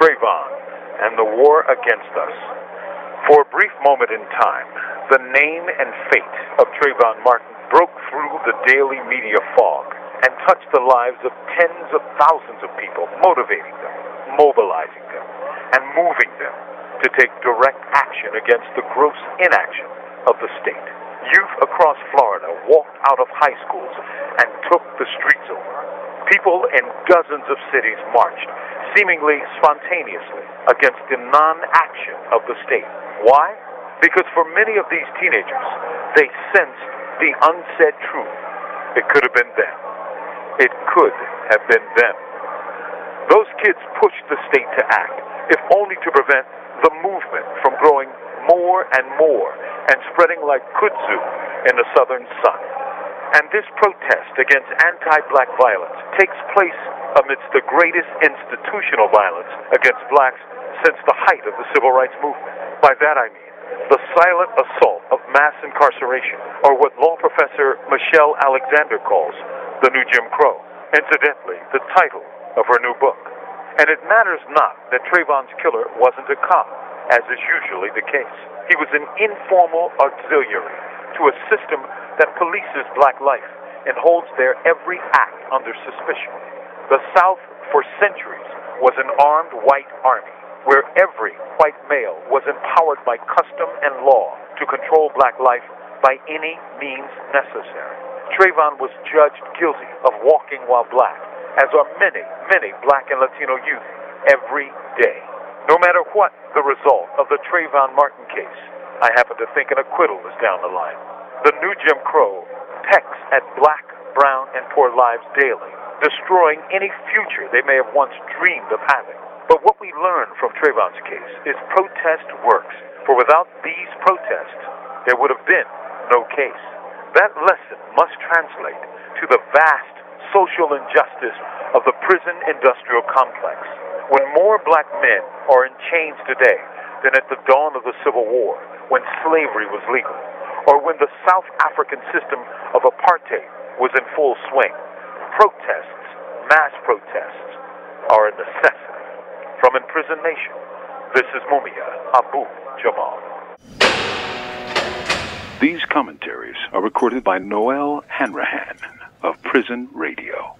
Trayvon and the war against us. For a brief moment in time, the name and fate of Trayvon Martin broke through the daily media fog and touched the lives of tens of thousands of people, motivating them, mobilizing them, and moving them to take direct action against the gross inaction of the state. Youth across Florida walked out of high schools and took the streets over. People in dozens of cities marched, seemingly spontaneously, against the non-action of the state. Why? Because for many of these teenagers, they sensed the unsaid truth. It could have been them. It could have been them. Those kids pushed the state to act, if only to prevent the movement from growing more and more and spreading like kudzu in the southern sun. And this protest against anti-black violence takes place amidst the greatest institutional violence against blacks since the height of the civil rights movement. By that I mean the silent assault of mass incarceration, or what law professor Michelle Alexander calls the new Jim Crow. Incidentally, the title of her new book. And it matters not that Trayvon's killer wasn't a cop, as is usually the case. He was an informal auxiliary to a system that polices black life and holds their every act under suspicion. The South, for centuries, was an armed white army, where every white male was empowered by custom and law to control black life by any means necessary. Trayvon was judged guilty of walking while black, as are many, many black and Latino youth every day. No matter what the result of the Trayvon Martin case, I happen to think an acquittal is down the line. The new Jim Crow pecks at black, brown, and poor lives daily, destroying any future they may have once dreamed of having. But what we learn from Trayvon's case is protest works, for without these protests, there would have been no case. That lesson must translate to the vast social injustice of the prison industrial complex. When more black men are in chains today than at the dawn of the Civil War, when slavery was legal, or when the South African system of apartheid was in full swing, protests, mass protests, are a necessity. From Imprisoned Nation, this is Mumia Abu Jamal. These commentaries are recorded by Noel Hanrahan of Prison Radio.